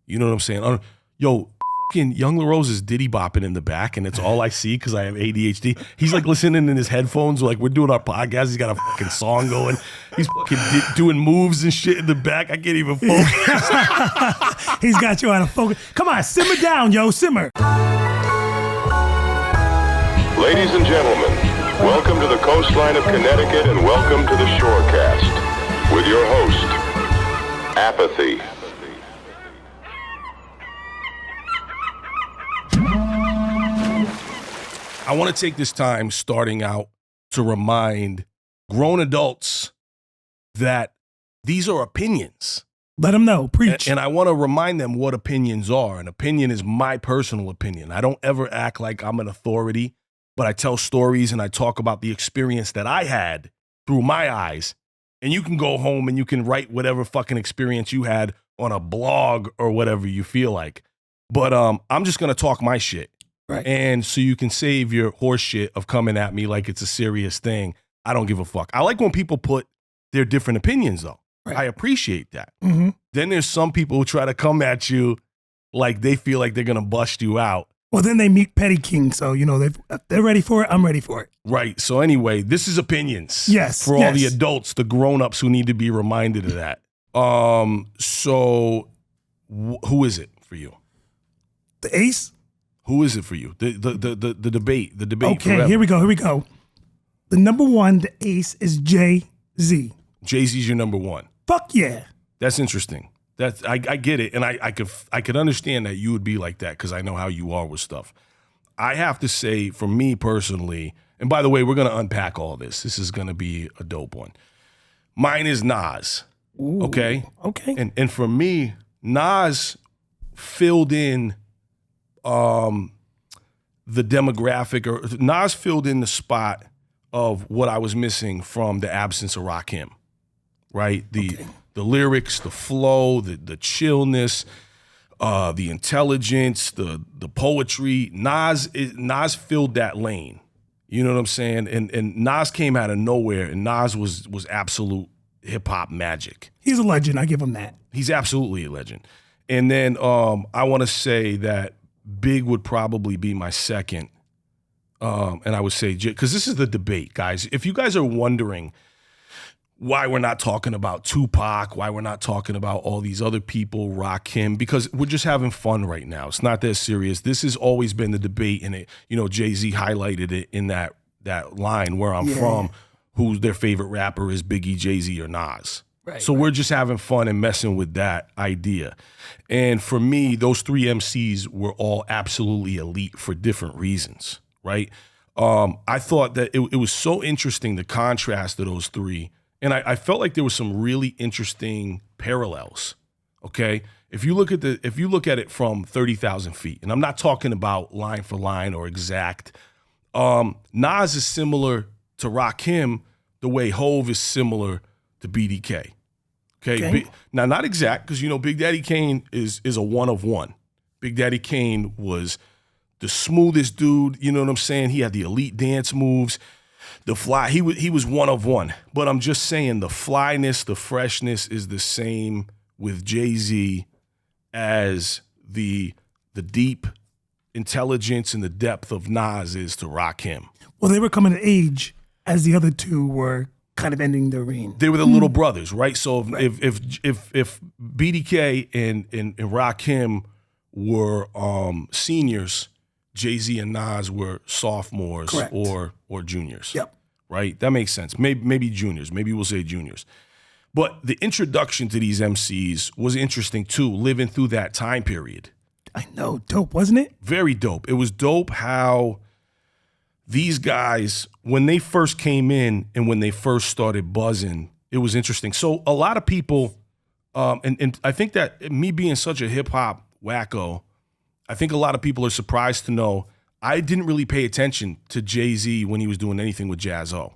You know what I'm saying? Yo, fucking Young LaRose is diddy bopping in the back, and it's all I see because I have ADHD. He's like listening in his headphones, like we're doing our podcast. He's got a fucking song going. He's fucking doing moves and shit in the back. I can't even focus. He's got you out of focus. Come on, simmer down, yo, simmer. Ladies and gentlemen, welcome to the coastline of Connecticut and welcome to the Shorecast with your host, Apathy. I want to take this time starting out to remind grown adults that these are opinions. Let them know. Preach. And I want to remind them what opinions are. An opinion is my personal opinion. I don't ever act like I'm an authority, but I tell stories and I talk about the experience that I had through my eyes. And you can go home and you can write whatever fucking experience you had on a blog or whatever you feel like. But I'm just going to talk my shit. Right. And so you can save your horse shit of coming at me like it's a serious thing. I don't give a fuck. I like when people put their different opinions, though. Right. I appreciate that. Mm-hmm. Then there's some people who try to come at you like they feel like they're going to bust you out. Well, then they meet Petty King. So, you know, they're ready for it. I'm ready for it. Right. So anyway, this is opinions. Yes. For all the adults, the grown-ups who need to be reminded of that. So who is it for you? The Ace? Who is it for you? The debate. Okay, forever. here we go. The number one, the Ace, is Jay-Z. Jay-Z's your number one. Fuck yeah. That's interesting. I get it, and I could understand that you would be like that because I know how you are with stuff. I have to say, for me personally, and by the way, we're gonna unpack all this. This is gonna be a dope one. Mine is Nas. Ooh, okay. And for me, Nas filled in the demographic, or Nas filled in the spot of what I was missing from the absence of Rakim, right? The lyrics, the flow, the chillness, the intelligence, the poetry. Nas filled that lane. You know what I'm saying? And Nas came out of nowhere, and Nas was absolute hip hop magic. He's a legend. I give him that. He's absolutely a legend. And then I want to say that Big would probably be my second. And I would say, because this is the debate, guys. If you guys are wondering why we're not talking about Tupac, why we're not talking about all these other people, Rakim, because we're just having fun right now. It's not that serious. This has always been the debate, and it, you know, Jay-Z highlighted it in that line, Where I'm From, who their favorite rapper is, Biggie, Jay-Z, or Nas. Right, so we're just having fun and messing with that idea. And for me, those three MCs were all absolutely elite for different reasons, right? I thought that it was so interesting, the contrast of those three. And I felt like there was some really interesting parallels, okay? If you look at it from 30,000 feet, and I'm not talking about line for line or exact, Nas is similar to Rakim the way Hove is similar to BDK. Okay. Now, not exact, because, you know, Big Daddy Kane is a one of one. Big Daddy Kane was the smoothest dude, you know what I'm saying? He had the elite dance moves, the fly. He was one of one. But I'm just saying the flyness, the freshness is the same with Jay-Z as the deep intelligence and the depth of Nas is to Rakim. Well, they were coming of age as the other two were kind of ending their reign. They were the little brothers, right? So if BDK and Rakim were seniors, Jay-Z and Nas were sophomores. Correct. or juniors. Yep. Right? That makes sense. Maybe juniors. Maybe we'll say juniors. But the introduction to these MCs was interesting too, living through that time period. I know. Dope, wasn't it? Very dope. It was dope how these guys, when they first came in and when they first started buzzing, it was interesting. So a lot of people, and I think that me being such a hip hop wacko, I think a lot of people are surprised to know I didn't really pay attention to Jay-Z when he was doing anything with Jaz-O.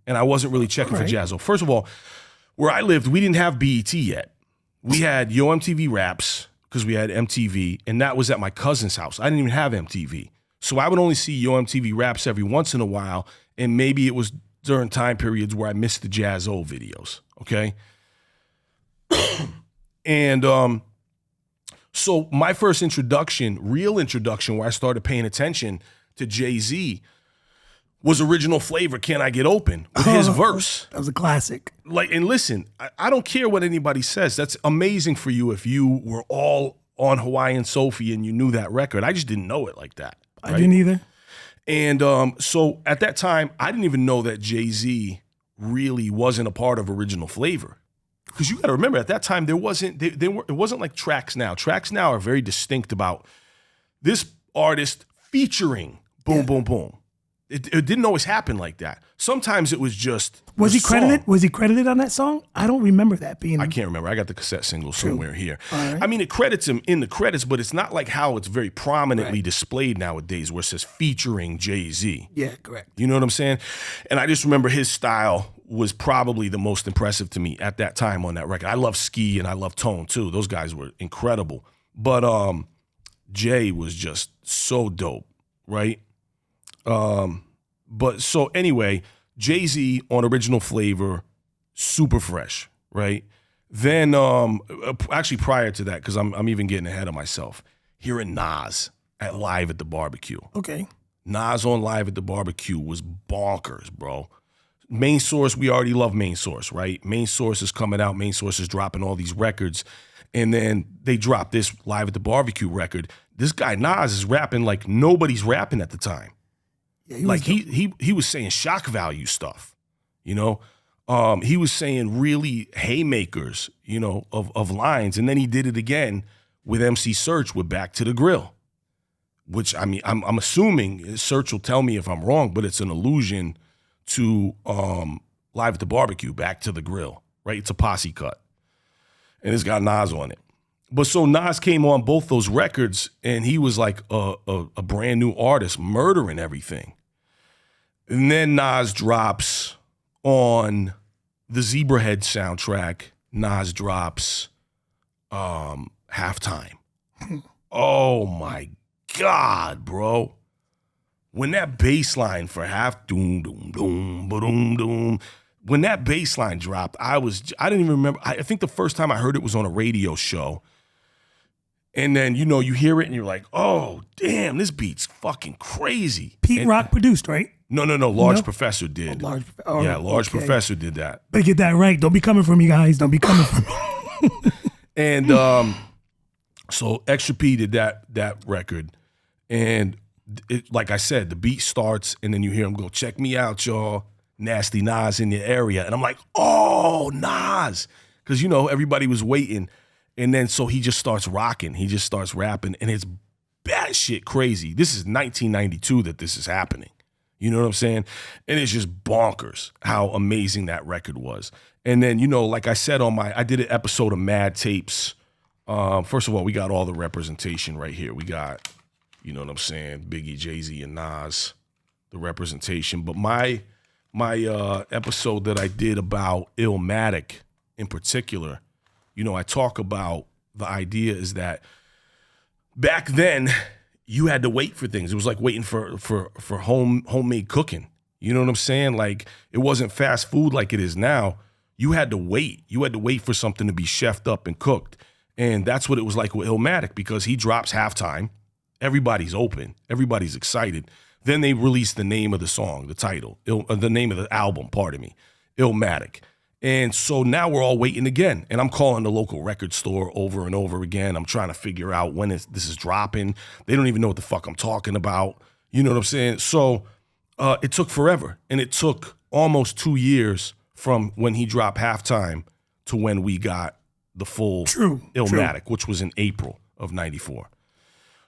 And I wasn't really checking for Jaz-O. First of all, where I lived, we didn't have BET yet. We had Yo MTV Raps because we had MTV, and that was at my cousin's house. I didn't even have MTV. So I would only see Yo MTV Raps every once in a while, and maybe it was during time periods where I missed the Jaz-O videos, okay? And So my first introduction, real introduction, where I started paying attention to Jay-Z was Original Flavor, Can I Get Open, with his verse. That was a classic. Like, and listen, I don't care what anybody says. That's amazing for you if you were all on Hawaiian Sophie and you knew that record. I just didn't know it like that. Right? I didn't either. And so at that time, I didn't even know that Jay-Z really wasn't a part of Original Flavor. Because you got to remember, at that time, it wasn't like Tracks Now. Tracks Now are very distinct about this artist featuring boom, boom, boom. It didn't always happen like that. Sometimes it was just Was he credited? song. Was he credited on that song? I don't remember that being. I can't remember. I got the cassette single somewhere here. Right. I mean, it credits him in the credits, but it's not like how it's very prominently displayed nowadays, where it says featuring Jay-Z. Yeah, correct. You know what I'm saying? And I just remember his style was probably the most impressive to me at that time on that record. I love Ski and I love Tone too. Those guys were incredible. But Jay was just so dope, right? But so anyway, Jay-Z on Original Flavor, super fresh, right? Then actually prior to that, because I'm even getting ahead of myself, hearing Nas at Live at the Barbecue. Okay. Nas on Live at the Barbecue was bonkers, bro. Main Source, we already love Main Source, right? Main Source is coming out. Main Source is dropping all these records. And then they drop this Live at the Barbecue record. This guy Nas is rapping like nobody's rapping at the time. Yeah, he was saying shock value stuff, you know? He was saying really haymakers, you know, of lines. And then he did it again with MC Search with Back to the Grill, which, I mean, I'm assuming, Search will tell me if I'm wrong, but it's an allusion to Live at the Barbecue, Back to the Grill, right? It's a posse cut. And it's got Nas on it. But so Nas came on both those records, and he was like a brand new artist, murdering everything. And then Nas drops on the Zebrahead soundtrack, Nas drops Halftime. Oh my God, bro. When that bass line for doom, doom, doom, ba-doom, doom, when that bass line dropped, I didn't even remember. I think the first time I heard it was on a radio show. And then, you know, you hear it and you're like, oh, damn, this beat's fucking crazy. Pete Rock produced, right? No. Large Professor did. Large Professor did that. Better get that right. Don't be coming for me, guys. Don't be coming for me. And so Extra P did that record. And it, like I said, the beat starts and then you hear him go, check me out, y'all. Nasty Nas in your area. And I'm like, oh, Nas. Because, you know, everybody was waiting. And then so he just starts rocking. He just starts rapping. And it's batshit crazy. This is 1992 that this is happening. You know what I'm saying? And it's just bonkers how amazing that record was. And then, you know, like I said I did an episode of Mad Tapes. First of all, we got all the representation right here. We got, you know what I'm saying, Biggie, Jay-Z, and Nas, the representation. But my episode that I did about Illmatic in particular, you know, I talk about the idea is that back then you had to wait for things. It was like waiting for homemade cooking. You know what I'm saying? Like it wasn't fast food like it is now. You had to wait. You had to wait for something to be chefed up and cooked. And that's what it was like with Illmatic, because he drops Halftime. Everybody's open. Everybody's excited. Then they release the name of the song, the title, the name of the album, pardon me, Illmatic. And so now we're all waiting again. And I'm calling the local record store over and over again. I'm trying to figure out when this is dropping. They don't even know what the fuck I'm talking about. You know what I'm saying? So it took forever. And it took almost 2 years from when he dropped Halftime to when we got the full Illmatic, which was in April of 94.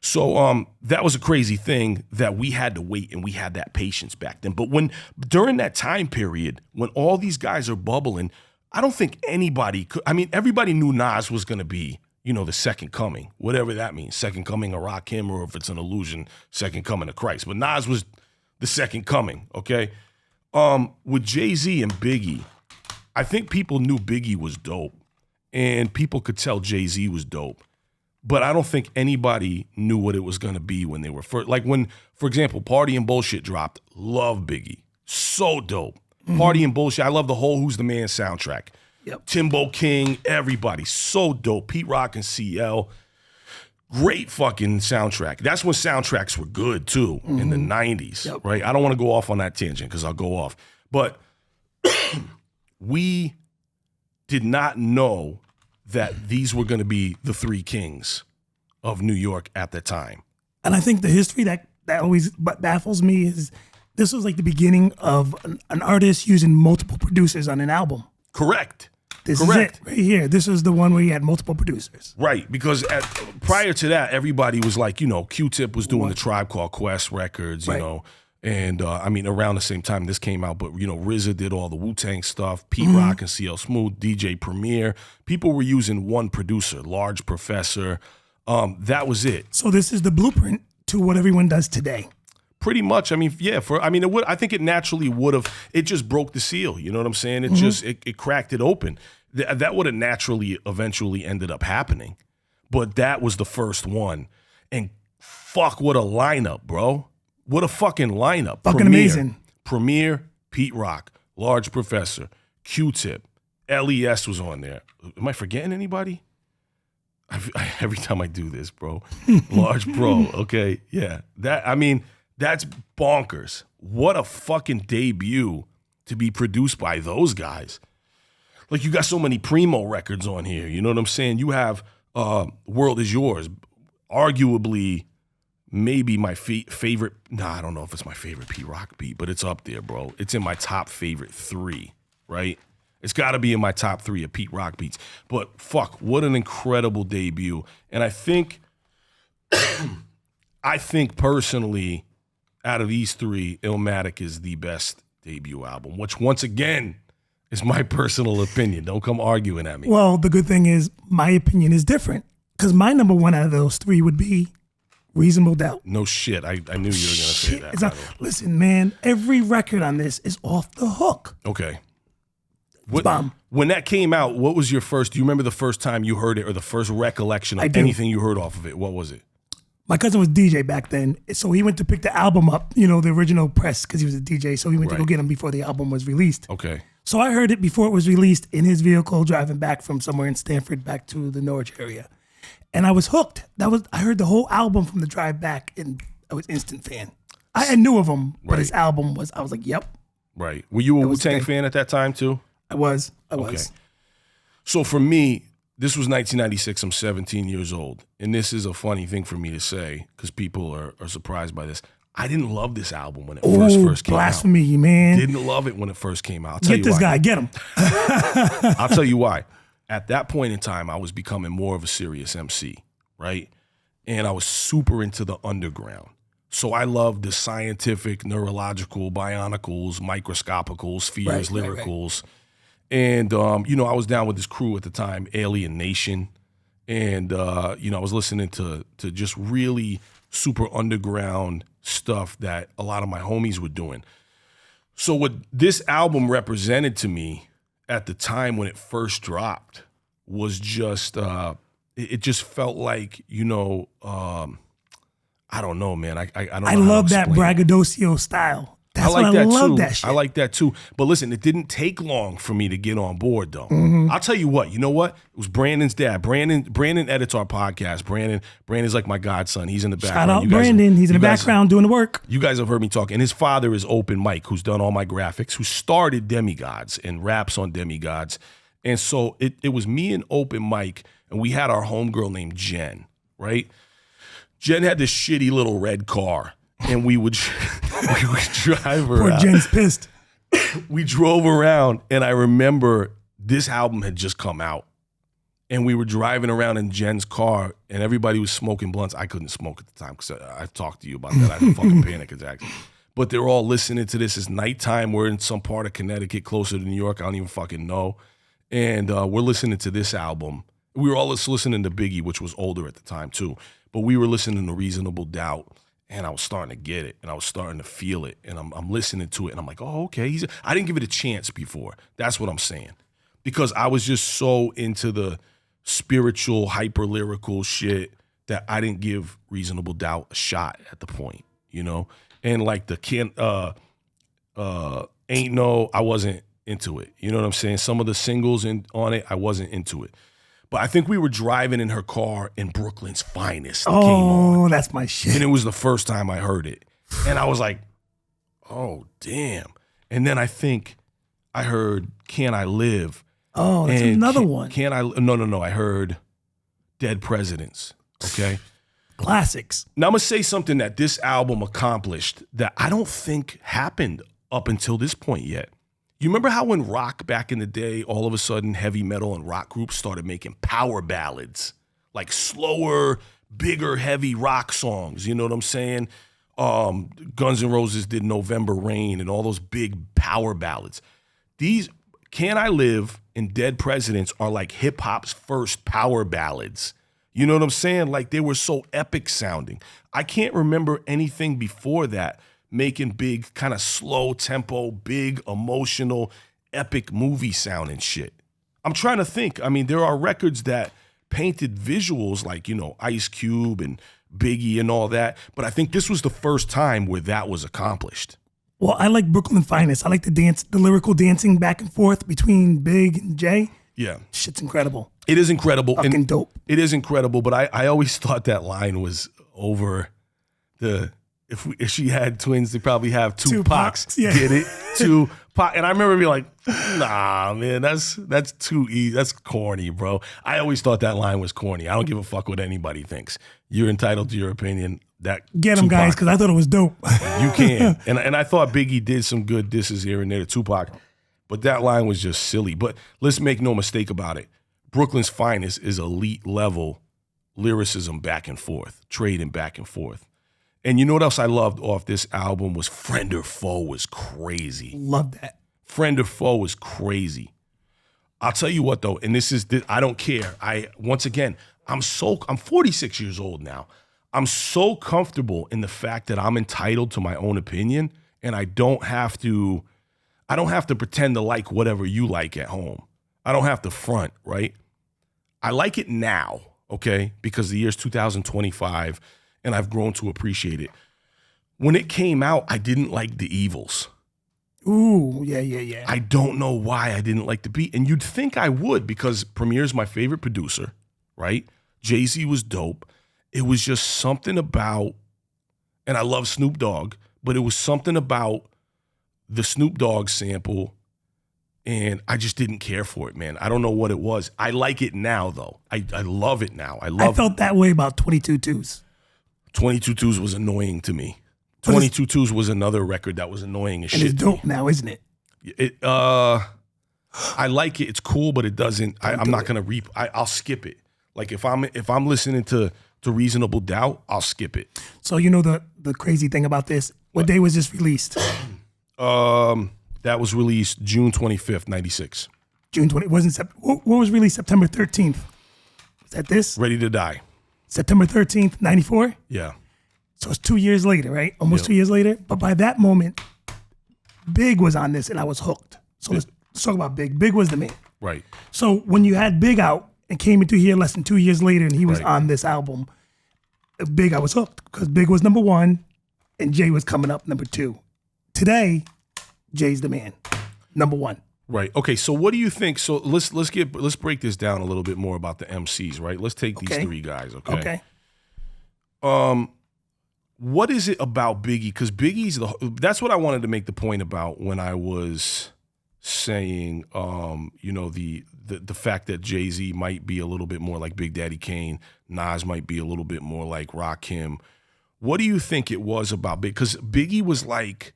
So that was a crazy thing that we had to wait, and we had that patience back then. But during that time period, when all these guys are bubbling, I don't think anybody could. I mean, everybody knew Nas was going to be, you know, the second coming, whatever that means, second coming of Rakim, or if it's an illusion, second coming of Christ. But Nas was the second coming, okay? With Jay-Z and Biggie, I think people knew Biggie was dope, and people could tell Jay-Z was dope. But I don't think anybody knew what it was going to be when they were first. Like when, for example, Party and Bullshit dropped. Love Biggie. So dope. Party and Bullshit. I love the whole Who's the Man soundtrack. Yep. Timbo King, everybody. So dope. Pete Rock and CL. Great fucking soundtrack. That's when soundtracks were good too, in the 90s, right? I don't want to go off on that tangent because I'll go off. But we did not know that these were going to be the three kings of New York at the time. And I think the history that always baffles me is this was like the beginning of an artist using multiple producers on an album. Correct. This is it right here. This is the one where he had multiple producers. Right, because prior to that, everybody was like, Q-Tip was doing the Tribe Called Quest records, you know, and I mean, around the same time this came out, but, RZA did all the Wu-Tang stuff, Pete Rock and CL Smooth, DJ Premier. People were using one producer, Large Professor. That was it. So this is the blueprint to what everyone does today. Pretty much. I mean, yeah. It would. I think it naturally would have. It just broke the seal. You know what I'm saying? It just it cracked it open. That would have naturally eventually ended up happening, but that was the first one. And fuck, what a lineup, bro! What a fucking lineup! Fucking amazing. Premier, Pete Rock, Large Professor, Q-Tip, LES was on there. Am I forgetting anybody? Every time I do this, bro. Large Bro. Okay, yeah. That's bonkers. What a fucking debut to be produced by those guys. Like, you got so many Primo records on here. You know what I'm saying? You have World Is Yours, arguably maybe my favorite. I don't know if it's my favorite Pete Rock beat, but it's up there, bro. It's in my top favorite 3, right? It's got to be in my top 3 of Pete Rock beats. But fuck, what an incredible debut. And I think personally, out of these 3, Illmatic is the best debut album, which once again is my personal opinion. Don't come arguing at me. Well, the good thing is my opinion is different because my number 1 out of those 3 would be Reasonable Doubt. No shit. I knew you were going to say that. Listen, man, every record on this is off the hook. Okay. Bomb. When that came out, what was your first, do you remember the first time you heard it or the first recollection of anything you heard off of it? What was it? My cousin was DJ back then, so he went to pick the album up, the original press, because he was a DJ, so he went to go get him before the album was released. Okay. So I heard it before it was released in his vehicle, driving back from somewhere in Stanford back to the Norwich area. And I was hooked. I heard the whole album from the drive back, and I was instant fan. I knew of him, but his album I was like, yep. Right. Were you a Wu-Tang fan at that time too? I was. Okay. So for me, this was 1996. I'm 17 years old. And this is a funny thing for me to say because people are surprised by this. I didn't love this album when it first came blasphemy, out. Man. Didn't love it when it first came out. I'll tell Get this guy. Get him. I'll tell you why. At that point in time, I was becoming more of a serious MC, right? And I was super into the underground. So I loved the scientific, neurological, bionicals, microscopicals, spheres, lyricals. Right. And, I was down with this crew at the time, Alien Nation. And, I was listening to just really super underground stuff that a lot of my homies were doing. So what this album represented to me at the time when it first dropped was just, it just felt like, I don't know, man. I don't know. I love that braggadocio style. That's I love that shit. I like that too. But listen, it didn't take long for me to get on board though. I'll tell you what, it was Brandon's dad. Brandon edits our podcast. Brandon's like my godson. He's in the background. Shout out Brandon. He's in the background doing the work. You guys have heard me talk. And his father is Open Mike, who's done all my graphics, who started Demigods and raps on Demigods. And so it was me and Open Mike, and we had our homegirl named Jen, right? Jen had this shitty little red car. And we would drive around. Poor Jen's pissed. We drove around, and I remember this album had just come out. And we were driving around in Jen's car, and everybody was smoking blunts. I couldn't smoke at the time because I talked to you about that. I had a fucking panic attack. But they're all listening to this. It's nighttime. We're in some part of Connecticut closer to New York. I don't even fucking know. And we're listening to this album. We were all listening to Biggie, which was older at the time too. But we were listening to Reasonable Doubt. And I was starting to get it, and I was starting to feel it, and I'm listening to it, and I'm like, oh, okay. I didn't give it a chance before. That's what I'm saying. Because I was just so into the spiritual, hyper-lyrical shit that I didn't give Reasonable Doubt a shot at the point, And like the I wasn't into it. You know what I'm saying? Some of the singles on it, I wasn't into it. But I think we were driving in her car and Brooklyn's Finest came on. Oh, that's my shit. And it was the first time I heard it. And I was like, oh, damn. And then I think I heard Can I Live? Oh, that's another one. No. I heard Dead Presidents. Okay. Classics. Now I'm going to say something that this album accomplished that I don't think happened up until this point yet. You remember how when rock back in the day, all of a sudden heavy metal and rock groups started making power ballads, like slower, bigger, heavy rock songs. You know what I'm saying? Guns N' Roses did November Rain and all those big power ballads. These Can I Live and Dead Presidents are like hip hop's first power ballads. You know what I'm saying? Like they were so epic sounding. I can't remember anything before that making big kind of slow tempo, big emotional, epic movie sound and shit. I'm trying to think. I mean, there are records that painted visuals like, you know, Ice Cube and Biggie and all that. But I think this was the first time where that was accomplished. Well, I like Brooklyn Finest. I like the lyrical dancing back and forth between Big and Jay. Yeah. Shit's incredible. It is incredible. Fucking dope. It is incredible, but I always thought that line was over the... If she had twins, they probably have two Pacs. Yeah. Get it? Two Pac. And I remember being like, nah, man, that's too easy. That's corny, bro. I always thought that line was corny. I don't give a fuck what anybody thinks. You're entitled to your opinion. Get him, guys, because I thought it was dope. You can. And I thought Biggie did some good disses here and there to Tupac, but that line was just silly. But let's make no mistake about it. Brooklyn's Finest is elite level lyricism back and forth, trading back and forth. And you know what else I loved off this album was Friend or Foe was crazy. Love that. Friend or Foe was crazy. I'll tell you what though, and I don't care. I'm 46 years old now. I'm so comfortable in the fact that I'm entitled to my own opinion, and I don't have to pretend to like whatever you like at home. I don't have to front, right? I like it now, okay? Because the year's 2025. And I've grown to appreciate it. When it came out, I didn't like the Evils. Ooh, yeah. I don't know why I didn't like the beat. And you'd think I would because Premier's my favorite producer, right? Jay-Z was dope. It was just something about, and I love Snoop Dogg, but it was something about the Snoop Dogg sample, and I just didn't care for it, man. I don't know what it was. I like it now, though. I love it now. I felt that way about 22 Twos. 22 Twos was annoying to me. 22 Twos was another record that was annoying as shit. And it's dope now, isn't it? I like it. It's cool, but it doesn't. I'm not gonna I'll skip it. Like if I'm listening to Reasonable Doubt, I'll skip it. So you know the crazy thing about this? What day was this released? That was released June 25th, 96. June 20. What was released September 13th? Is that this? Ready to Die. September 13th, 94? Yeah. So it's 2 years later, right? Almost 2 years later. But by that moment, Big was on this and I was hooked. So let's talk about Big. Big was the man. Right. So when you had Big out and came into here less than 2 years later and he was on this album, Big, I was hooked because Big was number one and Jay was coming up number two. Today, Jay's the man, number one. Right. Okay. So what do you think? So let's break this down a little bit more about the MCs, right? Let's take these three guys. Okay. What is it about Biggie? Because that's what I wanted to make the point about when I was saying, the fact that Jay-Z might be a little bit more like Big Daddy Kane, Nas might be a little bit more like Rakim. What do you think it was about Biggie? Because Biggie was like,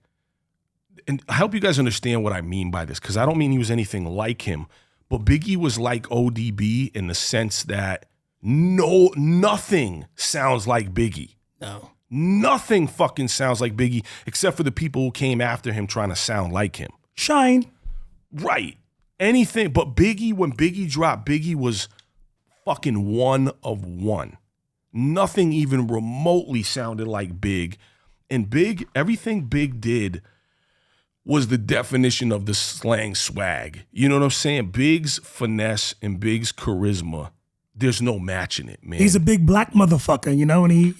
and I hope you guys understand what I mean by this, because I don't mean he was anything like him, but Biggie was like ODB in the sense that nothing sounds like Biggie. No. Nothing fucking sounds like Biggie except for the people who came after him trying to sound like him. Shine. Right. Anything. But Biggie, when Biggie dropped, Biggie was fucking one of one. Nothing even remotely sounded like Big. And Big, everything Big did was the definition of the slang swag. You know what I'm saying? Big's finesse and Big's charisma, there's no matching it, man. He's a big black motherfucker, you know, and he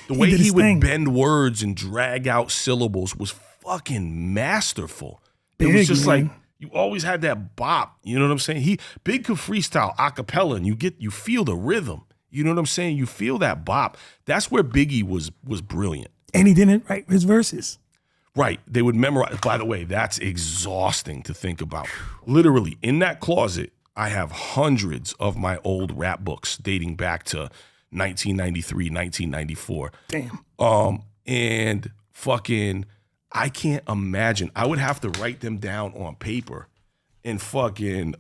the way he would thing. bend words and drag out syllables was fucking masterful. Big, it was just man. like, You always had that bop. You know what I'm saying? Big could freestyle a cappella, and you feel the rhythm. You know what I'm saying? You feel that bop. That's where Biggie was brilliant. And he didn't write his verses. Right. They would memorize. By the way, that's exhausting to think about. Literally, in that closet, I have hundreds of my old rap books dating back to 1993, 1994. Damn. And fucking, I can't imagine. I would have to write them down on paper and fucking,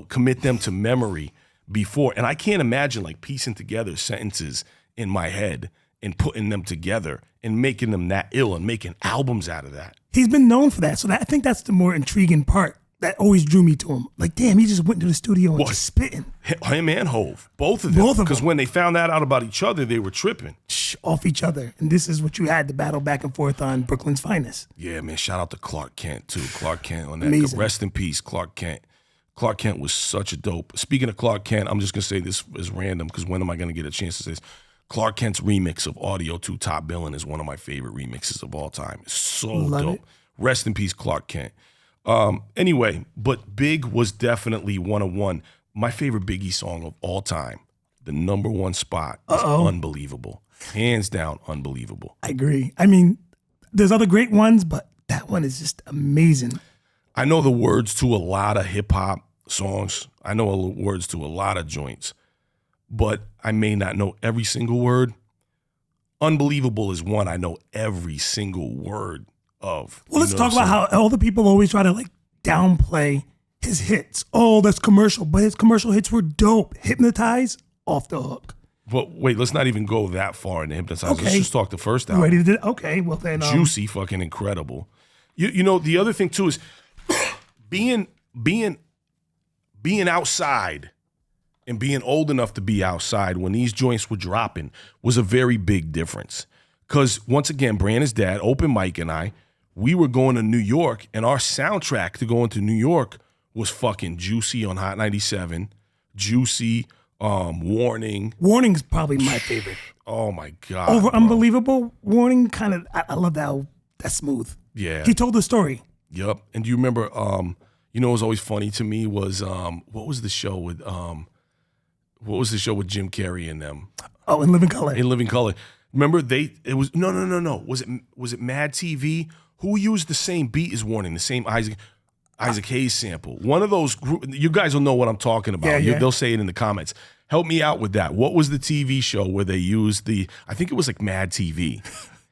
commit them to memory before. And I can't imagine like piecing together sentences in my head and putting them together and making them that ill and making albums out of that. He's been known for that. So I think that's the more intriguing part that always drew me to him. Like, damn, he just went into the studio and just spitting. Him and Hov, both of them. Because when they found that out about each other, they were tripping. Off each other. And this is what you had to battle back and forth on Brooklyn's Finest. Yeah, man. Shout out to Clark Kent, too. Clark Kent on that. Amazing. Rest in peace, Clark Kent. Clark Kent was such a dope. Speaking of Clark Kent, I'm just going to say this is random because when am I going to get a chance to say this? Clark Kent's remix of Audio 2 Top Billin' is one of my favorite remixes of all time. It's so Love dope. it. Rest in peace, Clark Kent. Anyway, but Big was definitely 101. My favorite Biggie song of all time, the number one spot, is unbelievable. Hands down, unbelievable. I agree. I mean, there's other great ones, but that one is just amazing. I know the words to a lot of hip hop songs. I know the words to a lot of joints, but I may not know every single word. Unbelievable is one I know every single word of. Well, let's talk about how all the people always try to like downplay his hits. Oh, that's commercial, but his commercial hits were dope. Hypnotize, off the hook. But wait, let's not even go that far into Hypnotize. Okay. Let's just talk the first album. Ready to do? Okay, well then. Juicy, fucking incredible. You know, the other thing too is being outside and being old enough to be outside when these joints were dropping was a very big difference. Because once again, Brandon's dad, Open Mike, and I, we were going to New York, and our soundtrack to going to New York was fucking Juicy on Hot 97, Juicy, Warning. Warning's probably my favorite. Oh my God. Over Unbelievable, Warning kind of, I love that. That's smooth. Yeah. He told the story. Yep. And do you remember, what was always funny to me was, what was the show with Jim Carrey and them? Oh, In Living Color. In Living Color. Remember it was, no. Was it Mad TV? Who used the same beat as Warning, the same Isaac Hayes sample? One of those, you guys will know what I'm talking about. Yeah. They'll say it in the comments. Help me out with that. What was the TV show where they used I think it was like Mad TV.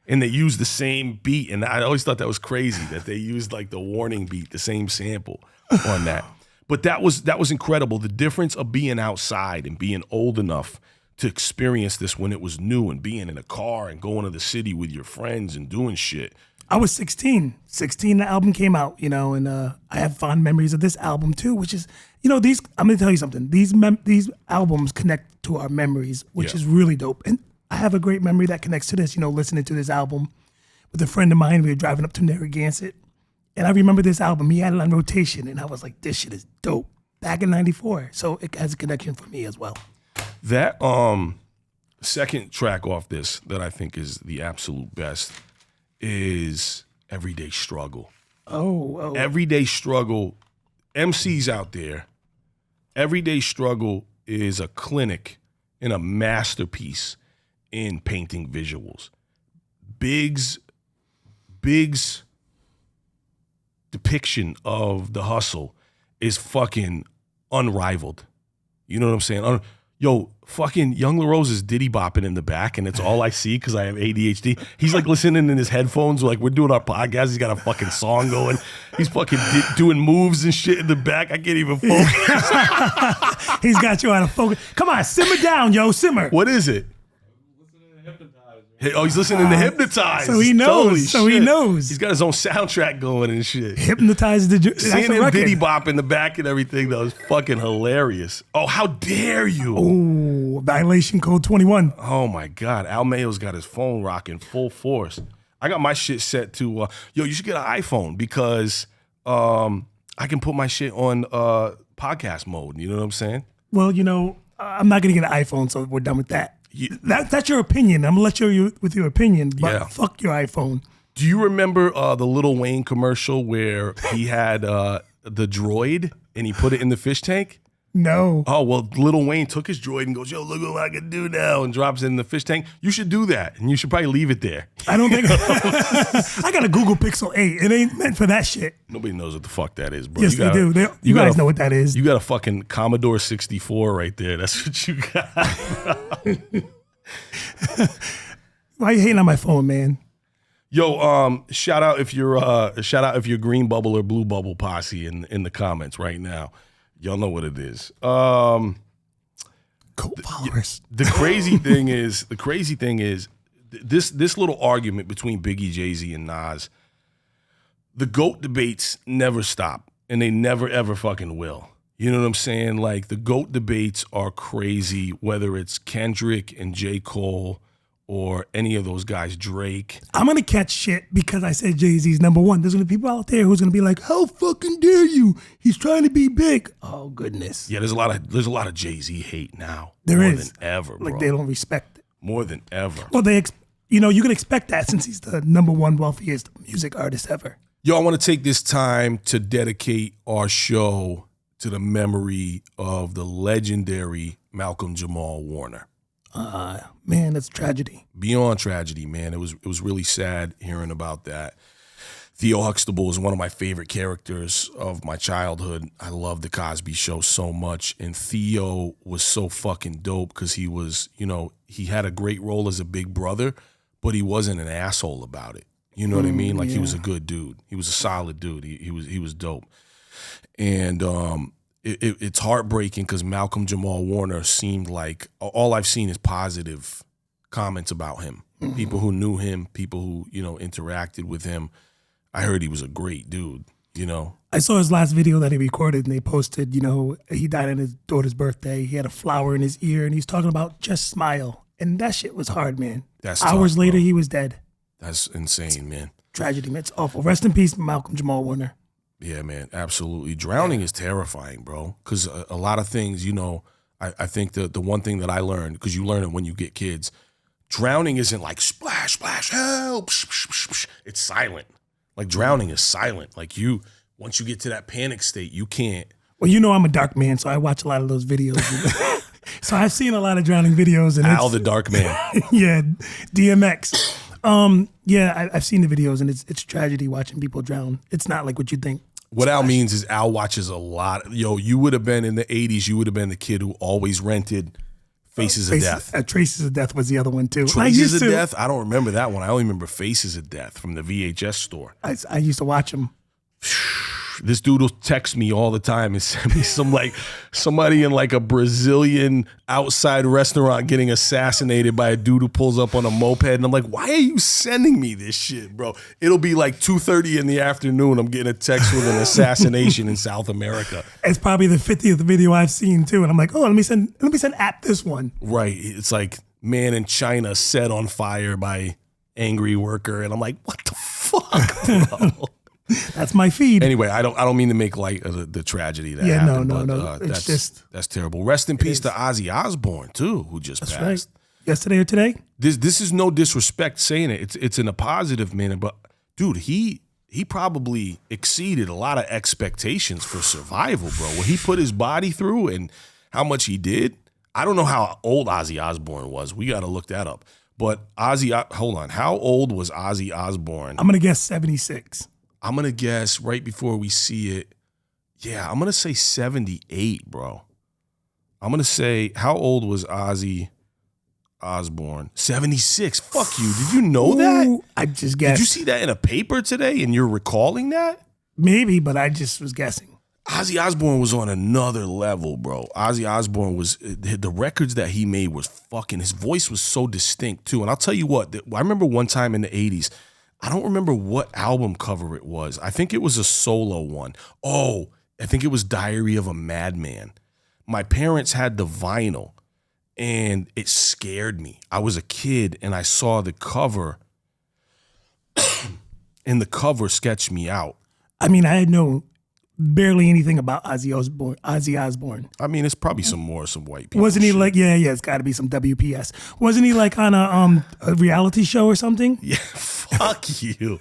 And they used the same beat. And I always thought that was crazy that they used like the Warning beat, the same sample on that. But that was incredible. The difference of being outside and being old enough to experience this when it was new and being in a car and going to the city with your friends and doing shit. I was 16. 16, the album came out, and I have fond memories of this album too, which is, I'm going to tell you something. These albums connect to our memories, which is really dope. And I have a great memory that connects to this, listening to this album with a friend of mine. We were driving up to Narragansett, and I remember this album. He had it on rotation, and I was like, this shit is dope. Back in 94. So it has a connection for me as well. That second track off this that I think is the absolute best is Everyday Struggle. Oh. Everyday Struggle, MCs out there, Everyday Struggle is a clinic and a masterpiece in painting visuals. Big's depiction of the hustle is fucking unrivaled. You know what I'm saying? Yo, fucking Young LaRose is diddy bopping in the back, and it's all I see because I have ADHD. He's like listening in his headphones, like we're doing our podcast. He's got a fucking song going. He's fucking doing moves and shit in the back. I can't even focus. He's got you out of focus. Come on, simmer down, yo, simmer. What is it? He's listening to Hypnotize. So he knows. Holy he knows. He's got his own soundtrack going and shit. Hypnotize Seeing him diddy bop in the back and everything, that was fucking hilarious. Oh, how dare you? Oh, violation code 21. Oh my God. Al Mayo's got his phone rocking full force. I got my shit set to, you should get an iPhone because I can put my shit on podcast mode. You know what I'm saying? Well, I'm not going to get an iPhone, so we're done with that. That's your opinion. I'm going to let you with your opinion, but fuck your iPhone. Do you remember the Lil Wayne commercial where he had the droid and he put it in the fish tank? No. Oh, well, Lil Wayne took his droid and goes, yo, look what I can do now, and drops it in the fish tank. You should do that, and you should probably leave it there. I don't think I got a Google Pixel 8. It ain't meant for that shit. Nobody knows what the fuck that is, bro. Yes, they do. You guys know what that is. You got a fucking Commodore 64 right there. That's what you got. Why you hating on my phone, man? Yo, shout out if you're Green Bubble or Blue Bubble posse in the comments right now. Y'all know what it is. Cult followers. The crazy thing is this little argument between Biggie, Jay-Z, and Nas. The GOAT debates never stop, and they never ever fucking will. You know what I'm saying? Like, the GOAT debates are crazy, whether it's Kendrick and J. Cole or any of those guys, Drake. I'm going to catch shit because I said Jay-Z's number one. There's going to be people out there who's going to be like, how fucking dare you? He's trying to be big. Oh, goodness. Yeah, there's a lot of Jay-Z hate now. There more is. than ever, bro. Like, they don't respect it. More than ever. Well, you can expect that since he's the number one wealthiest music artist ever. Yo, I want to take this time to dedicate our show to the memory of the legendary Malcolm Jamal Warner. Man, that's tragedy. Beyond tragedy, man. It was really sad hearing about that. Theo Huxtable is one of my favorite characters of my childhood. I love the Cosby Show so much, and Theo was so fucking dope because he was, he had a great role as a big brother, but he wasn't an asshole about it. You know what I mean? Like, he was a good dude. He was a solid dude. He was dope. And it's heartbreaking because Malcolm Jamal Warner seemed like, all I've seen is positive comments about him. Mm-hmm. People who knew him, people who, interacted with him. I heard he was a great dude, I saw his last video that he recorded, and they posted, he died on his daughter's birthday. He had a flower in his ear, and he's talking about just smile. And that shit was hard, man. That's Hours tough, later, bro. he was dead. That's insane, man. Tragedy, man. It's awful. Rest in peace, Malcolm Jamal Warner. Yeah, man, absolutely. Drowning is terrifying, bro, because a lot of things, I think the one thing that I learned, because you learn it when you get kids, drowning isn't like splash, splash, help. It's silent. Like, drowning is silent. Like, once you get to that panic state, you can't. Well, I'm a dark man, so I watch a lot of those videos. So I've seen a lot of drowning videos. And Al the Dark Man. Yeah, DMX. I've seen the videos, and it's tragedy watching people drown. It's not like what you think. What Al means is Al watches a lot. Yo, you would have been in the 80s, you would have been the kid who always rented Faces of Death. Traces of Death was the other one, too. Traces of Death? I don't remember that one. I only remember Faces of Death from the VHS store. I used to watch them. This dude will text me all the time and send me somebody in like a Brazilian outside restaurant getting assassinated by a dude who pulls up on a moped. And I'm like, why are you sending me this shit, bro? It'll be like 2:30 in the afternoon. I'm getting a text with an assassination in South America. It's probably the 50th video I've seen too. And I'm like, oh, let me send App this one. Right. It's like man in China set on fire by angry worker. And I'm like, what the fuck, bro? That's my feed. Anyway, I don't mean to make light of the tragedy that happened. No. That's terrible. Rest in peace to Ozzy Osbourne too, who just passed. Right. Yesterday or today? This is no disrespect saying it. It's in a positive manner, but dude, he probably exceeded a lot of expectations for survival, bro. What he put his body through and how much he did. I don't know how old Ozzy Osbourne was. We got to look that up. But hold on. How old was Ozzy Osbourne? I'm gonna guess 76. I'm going to guess right before we see it. Yeah, I'm going to say 78, bro. I'm going to say, how old was Ozzy Osbourne? 76. Fuck you. Did you know that? I just guessed. Did you see that in a paper today and you're recalling that? Maybe, but I just was guessing. Ozzy Osbourne was on another level, bro. Ozzy Osbourne the records that he made was fucking, his voice was so distinct too. And I'll tell you what, I remember one time in the 80s, I don't remember what album cover it was. I think it was a solo one. Oh, I think it was Diary of a Madman. My parents had the vinyl, and it scared me. I was a kid, and I saw the cover, and the cover sketched me out. I mean, I had barely anything about Ozzy Osbourne. I mean, it's probably some white people. Wasn't he shit. like, it's got to be some WPS. Wasn't he like on a reality show or something? Yeah, Fuck you.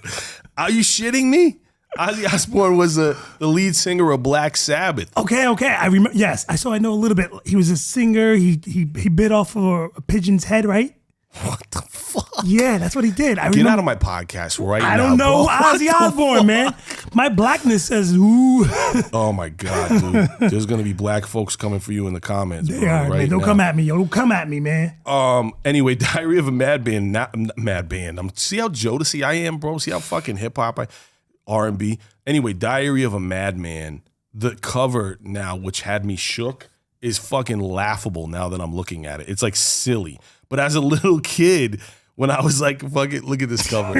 Are you shitting me? Ozzy Osbourne was the lead singer of Black Sabbath. Okay. I remember. Yes, I know a little bit. He was a singer. He bit off of a pigeon's head, right? What the fuck? Yeah, that's what he did. Get out of my podcast right now. I don't know bro. Ozzy Osbourne, man. My blackness says ooh. Oh my God, dude. There's gonna be black folks coming for you in the comments. They bro, are, right man. Don't now. come at me, yo. Don't come at me, man. Anyway, Diary of a Madman, not Madman. See how Jodeci I am, bro? See how fucking hip hop R&B. Anyway, Diary of a Madman, the cover now, which had me shook, is fucking laughable now that I'm looking at it. It's like silly. But as a little kid, when I was like, fuck it, look at this cover.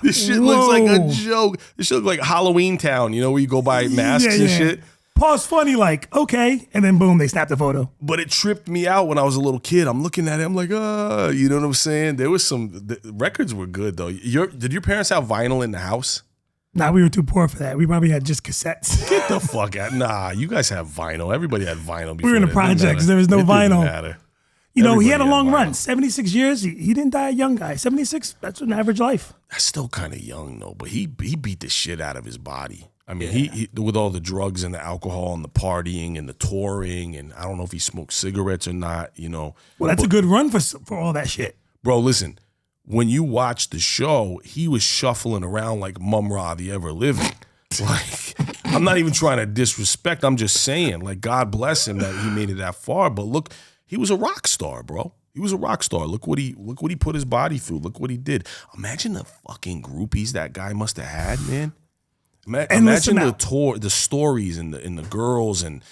This shit looks like a joke. This shit looks like Halloween Town, you know, where you go buy masks and shit. Pause funny, like, okay. And then boom, they snapped the photo. But it tripped me out when I was a little kid. I'm looking at it, I'm like, you know what I'm saying? There was the records were good though. Did your parents have vinyl in the house? Nah, we were too poor for that. We probably had just cassettes. Get the fuck out. Nah, you guys have vinyl. Everybody had vinyl before. We were in the projects. There was no vinyl. Matter. You know, he had Everybody a long vinyl. run. 76 years. He didn't die a young guy. 76, that's an average life. That's still kind of young though, but he beat the shit out of his body. I mean, he with all the drugs and the alcohol and the partying and the touring, and I don't know if he smoked cigarettes or not, you know. Well, that's a good run for all that shit. Bro, listen, when you watch the show, he was shuffling around like Mum Ra the Ever Living. Like, I'm not even trying to disrespect. I'm just saying, like, God bless him that he made it that far. But look, he was a rock star, bro. He was a rock star. Look what he put his body through. Look what he did. Imagine the fucking groupies that guy must have had, man. Imagine the tour, the stories, and the girls, and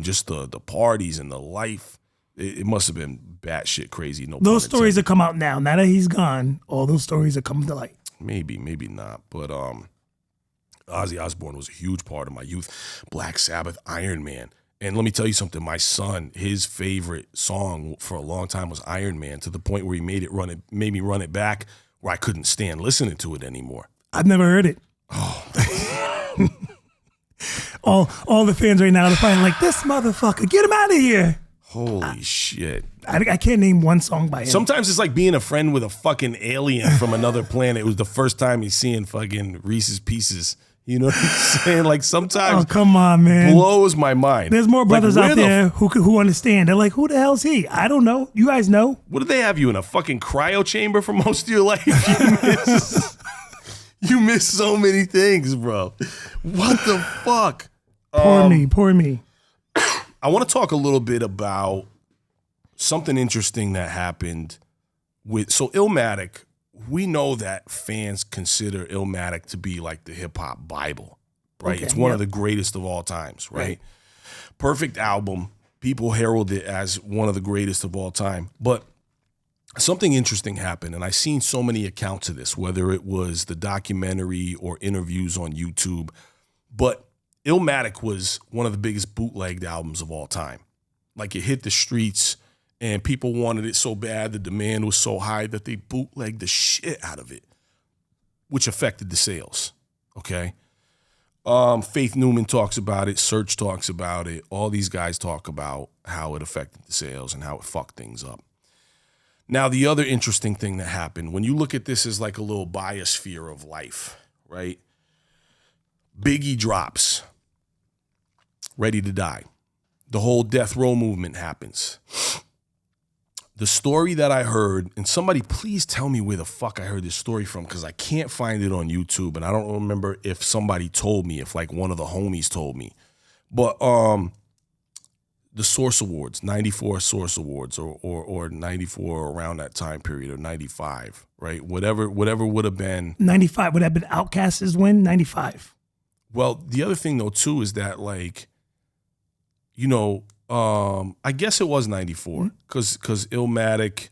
just the parties and the life. It must have been batshit crazy. No, those stories that come out now that he's gone, all those stories are coming to light. Maybe not. But Ozzy Osbourne was a huge part of my youth. Black Sabbath, Iron Man. And let me tell you something. My son, his favorite song for a long time was Iron Man, to the point where he made me run it back, where I couldn't stand listening to it anymore. I've never heard it. Oh. all the fans right now are probably like, this motherfucker, get him out of here. Holy shit. I can't name one song by him. Sometimes it's like being a friend with a fucking alien from another planet. It was the first time he's seeing fucking Reese's Pieces. You know what I'm saying? Like, sometimes come on, man. Blows my mind. There's more brothers like, out there who understand. They're like, who the hell's he? I don't know. You guys know. What did they have you in a fucking cryo chamber for most of your life? You miss so many things, bro. What the fuck? Poor me. I want to talk a little bit about something interesting that happened with Illmatic. We know that fans consider Illmatic to be like the hip hop Bible, right? Okay, it's one of the greatest of all times, right? Perfect album. People herald it as one of the greatest of all time. But something interesting happened, and I've seen so many accounts of this, whether it was the documentary or interviews on YouTube. But Illmatic was one of the biggest bootlegged albums of all time. Like, it hit the streets, and people wanted it so bad, the demand was so high that they bootlegged the shit out of it, which affected the sales, okay? Faith Newman talks about it, Search talks about it, all these guys talk about how it affected the sales and how it fucked things up. Now, the other interesting thing that happened, when you look at this as like a little biosphere of life, right? Biggie drops, Ready to Die. The whole death row movement happens. The story that I heard, and somebody please tell me where the fuck I heard this story from, because I can't find it on YouTube, and I don't remember if somebody told me, if like one of the homies told me. But the Source Awards, 94 Source Awards, or 94 around that time period, or 95, right? Whatever would have been. 95 would have been Outkast's win. 95. Well, the other thing though too is that, like, you know, I guess it was 94 because Illmatic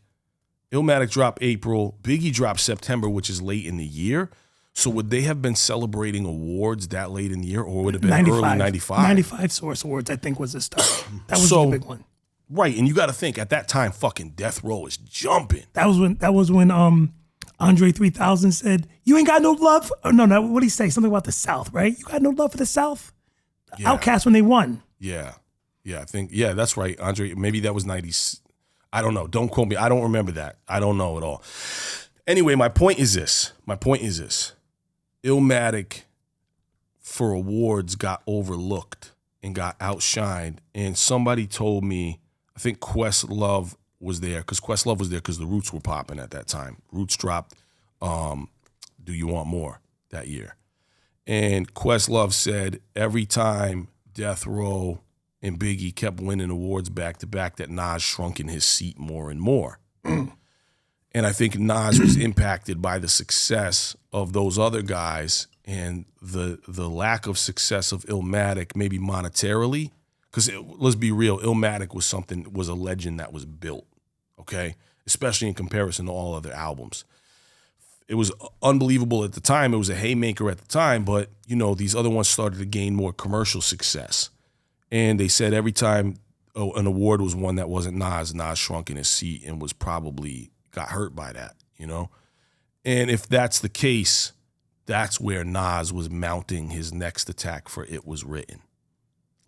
dropped April, Biggie dropped September, which is late in the year. So would they have been celebrating awards that late in the year, or would it have been 95. early 95? 95 Source Awards, I think, was the start. That was the big one. Right, and you got to think, at that time, fucking Death Row is jumping. That was when Andre 3000 said, "You ain't got no love." Or no, what did he say? Something about the South, right? You got no love for the South. Yeah. Outkast when they won. Yeah, I think that's right, Andre. Maybe that was 90s. I don't know. Don't quote me. I don't remember that. I don't know at all. Anyway, my point is this. Illmatic for awards got overlooked and got outshined. And somebody told me, I think Questlove was there, because Questlove was there because the Roots were popping at that time. Roots dropped Do You Want More that year. And Questlove said every time Death Row and Biggie kept winning awards back to back, that Nas shrunk in his seat more and more. And I think Nas was impacted by the success of those other guys and the lack of success of Illmatic, maybe monetarily. Because let's be real, Illmatic was a legend that was built, okay? Especially in comparison to all other albums. It was unbelievable at the time. It was a haymaker at the time, but these other ones started to gain more commercial success. And they said every time an award was won that wasn't Nas shrunk in his seat and was probably got hurt by that, And if that's the case, that's where Nas was mounting his next attack for It Was Written.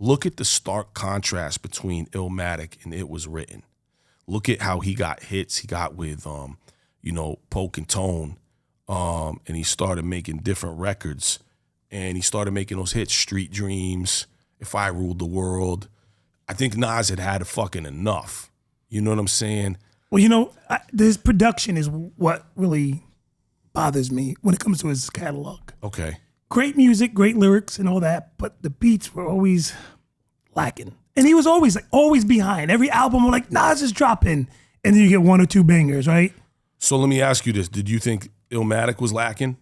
Look at the stark contrast between Illmatic and It Was Written. Look at how he got hits. He got with, Poke and Tone, and he started making different records. And he started making those hits, Street Dreams, If I Ruled the World. I think Nas had fucking enough. You know what I'm saying? Well, his production is what really bothers me when it comes to his catalog. Okay. Great music, great lyrics and all that, but the beats were always lacking. And he was always behind. Every album, we're like, Nas is dropping. And then you get one or two bangers, right? So let me ask you this. Did you think Illmatic was lacking?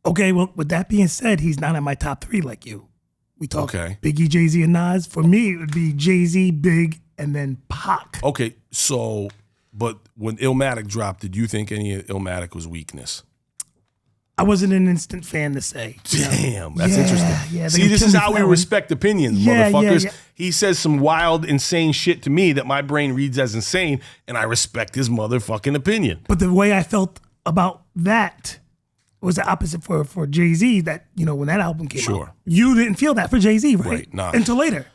Okay, well, with that being said, he's not in my top three like you. We talk Biggie, Jay-Z, and Nas. For me, it would be Jay-Z, Big, and then Pac. Okay, so, but when Illmatic dropped, did you think any of Illmatic was weakness? I wasn't an instant fan to say. Damn, that's interesting. Yeah, see, this is how we respect opinions, motherfuckers. Yeah. He says some wild, insane shit to me that my brain reads as insane, and I respect his motherfucking opinion. But the way I felt about that was the opposite for Jay-Z, that, when that album came out. You didn't feel that for Jay-Z, right? Nah. Until later.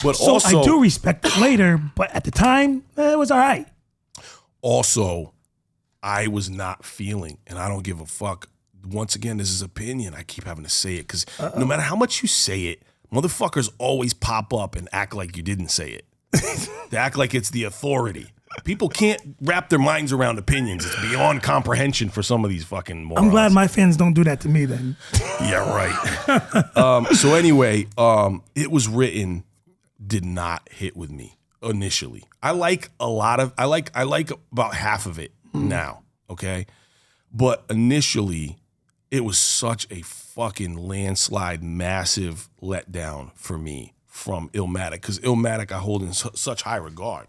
But so also, I do respect it later, but at the time, it was all right. Also, I was not feeling, and I don't give a fuck. Once again, this is opinion. I keep having to say it because no matter how much you say it, motherfuckers always pop up and act like you didn't say it. They act like it's the authority. People can't wrap their minds around opinions. It's beyond comprehension for some of these fucking morons. I'm glad my fans don't do that to me then. Yeah, right. So anyway, It Was Written did not hit with me initially. I like about half of it now, okay? But initially, it was such a fucking landslide, massive letdown for me from Illmatic, because Illmatic I hold in such high regard.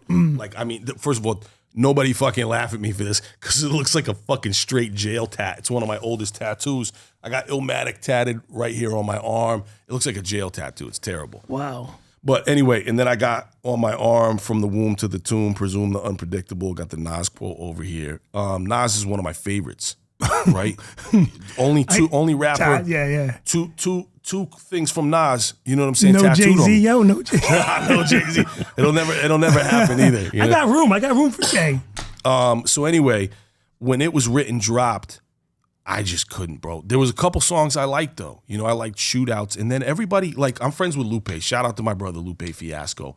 First of all, nobody fucking laugh at me for this because it looks like a fucking straight jail tat. It's one of my oldest tattoos. I got Illmatic tatted right here on my arm. It looks like a jail tattoo. It's terrible. Wow. But anyway, and then I got on my arm From the Womb to the Tomb, Presume the Unpredictable. Got the Nas quote over here. Nas is one of my favorites, right? only rapper. Yeah. Two things from Nas. You know what I'm saying? No Jay-Z, yo, no Jay-Z. No Jay-Z. It'll never happen either. I got room for Jay. So anyway, when It Was Written dropped, I just couldn't, bro. There was a couple songs I liked, though. I liked Shootouts. And then everybody, I'm friends with Lupe. Shout out to my brother, Lupe Fiasco.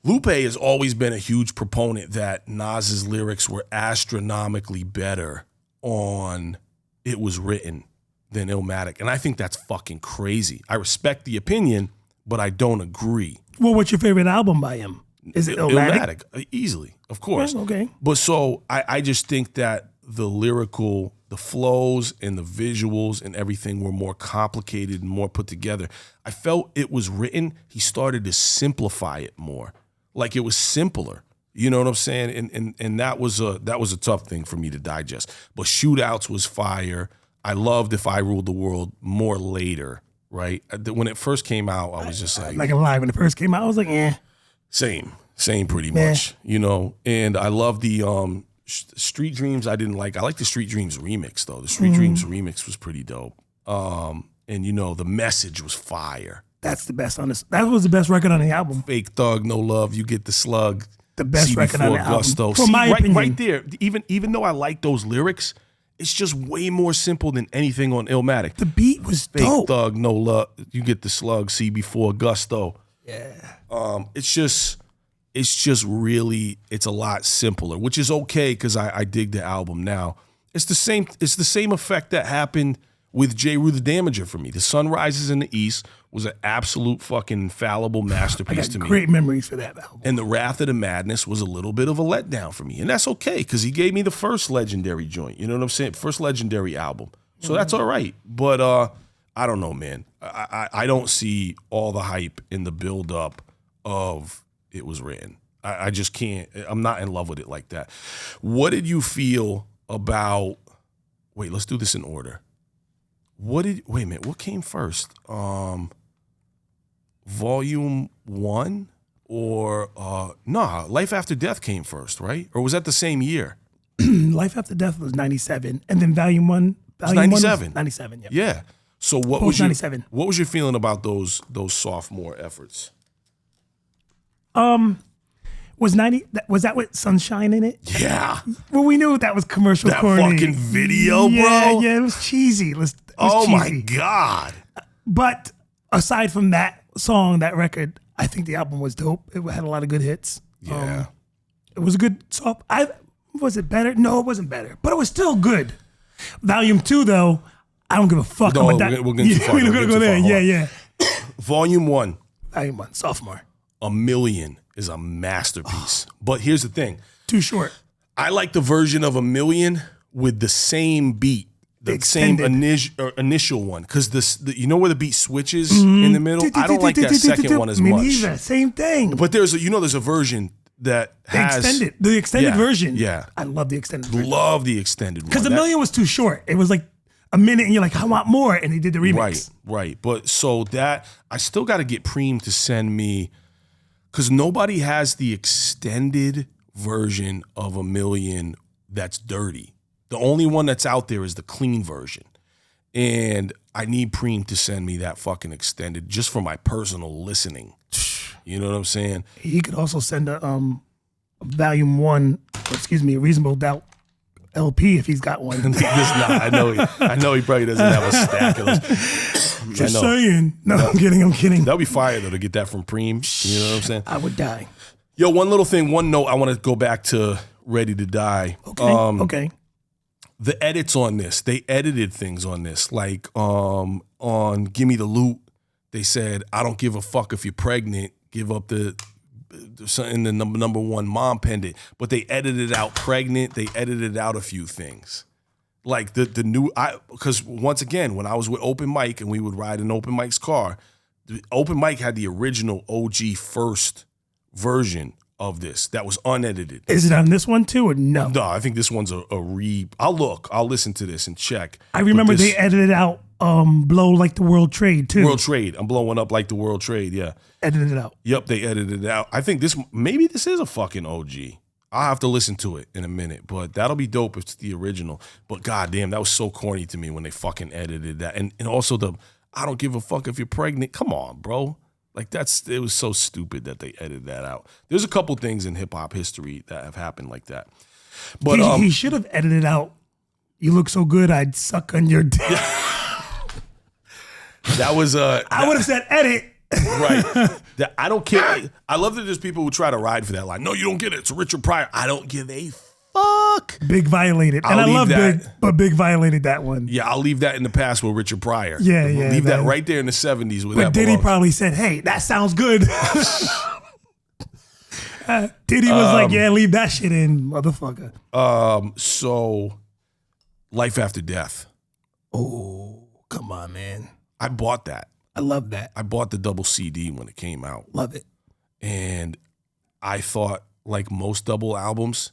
Lupe has always been a huge proponent that Nas's lyrics were astronomically better on It Was Written than Illmatic. And I think that's fucking crazy. I respect the opinion, but I don't agree. Well, what's your favorite album by him? Is it Illmatic? Easily, of course. Yeah, okay. But so I just think that the lyrical, the flows and the visuals and everything were more complicated and more put together. I felt It Was Written, he started to simplify it more. Like it was simpler. You know what I'm saying? And that was a tough thing for me to digest. But Shootouts was fire. I loved If I Ruled the World more later, right? When it first came out, I was just like... Like I'm lying. When it first came out, I was like, Same pretty much, And I love the... Street Dreams I didn't like. I like the Street Dreams remix though. The Street Dreams remix was pretty dope. And the message was fire. That's the best on this. That was the best record on the album. Fake Thug, No Love, You Get the Slug. the best record on the album. Gusto. For my opinion. Right there, even though I like those lyrics, it's just way more simple than anything on Illmatic. The beat was Fake dope. thug, no love. You get the slug, see before Gusto. Yeah. It's just really, it's a lot simpler, which is okay because I dig the album now. It's the same effect that happened with J. Rue the Damager for me. The Sun Rises in the East was an absolute fucking infallible masterpiece to me. Great memories for that album. And The Wrath of the Madness was a little bit of a letdown for me. And that's okay, because he gave me the first legendary joint. You know what I'm saying? First legendary album. So that's all right. But I don't know, man. I don't see all the hype in the build-up of It Was Written. I just can't. I'm not in love with it like that. What did you feel about... Wait, let's do this in order. Wait a minute, what came first? Volume 1 or Life After Death came first, right? Or was that the same year? Life After Death was 97, and then Volume 1 was 97. 97, yeah. Yeah. So what Post was your 97. What was your feeling about those sophomore efforts? Was that with Sunshine in it? Yeah. Well, we knew that was commercial That corny. fucking video, bro. Yeah, it was cheesy. It was Oh my cheesy. God. But aside from that song, that record, I think the album was dope. It had a lot of good hits. Yeah. It was a good soft. Was it better? No, it wasn't better, but it was still good. Volume 2, though, I don't give a fuck. No, I'm we're getting too far. We're gonna go there. Yeah. Volume 1. Volume 1, sophomore. A Million is a masterpiece. But here's the thing. Too short. I like the version of A Million with the same beat, the same initial one, because you know where the beat switches in the middle. I don't like that second one as much. Me neither. Same thing. But there's a version that has the extended version. Yeah, I love the extended version. love the extended one Because The Million was too short. It was like a minute, and you're like, I want more, and they did the remix. Right. But so that I still got to get Preem to send me, because nobody has the extended version of A Million that's dirty. The only one that's out there is the clean version. And I need Preem to send me that fucking extended just for my personal listening. You know what I'm saying? He could also send a Volume 1, a Reasonable Doubt LP if he's got one. I know he probably doesn't have a stack of those. Just saying. No, I'm kidding. That'd be fire though to get that from Preem. You know what I'm saying? I would die. Yo, one note. I want to go back to Ready to Die. Okay. The edits on this, they edited things on this. Like on Gimme the Loot, they said, I don't give a fuck if you're pregnant, give up the number one mom pendant. But they edited out pregnant, they edited out a few things. Like the new, because once again, when I was with Open Mic and we would ride in Open Mic's car, Open Mic had the original OG first version of this that was unedited. Is it on this one too or no? No, I think this one's a I'll listen to this and check. I remember they edited out Blow Like the World Trade too. World Trade. I'm blowing up like the World Trade, yeah. Edited it out. Yep, they edited it out. I think maybe this is a fucking OG. I'll have to listen to it in a minute, but that'll be dope if it's the original. But goddamn, that was so corny to me when they fucking edited that. And also I don't give a fuck if you're pregnant. Come on, bro. Like it was so stupid that they edited that out. There's a couple things in hip hop history that have happened like that. But he should have edited out, you look so good, I'd suck on your dick. That was I would have said edit. Right. I don't care. I love that there's people who try to ride for that line. No, you don't get it. It's Richard Pryor. I don't give a fuck. Big violated. And I love Big, but Big violated that one. Yeah, I'll leave that in the past with Richard Pryor. Yeah. Leave that right there in the 70s with that. But Diddy probably said, hey, that sounds good. Diddy was like, yeah, leave that shit in, motherfucker. So Life After Death. Oh, come on, man. I bought that. I love that. I bought the double CD when it came out. Love it. And I thought, like most double albums,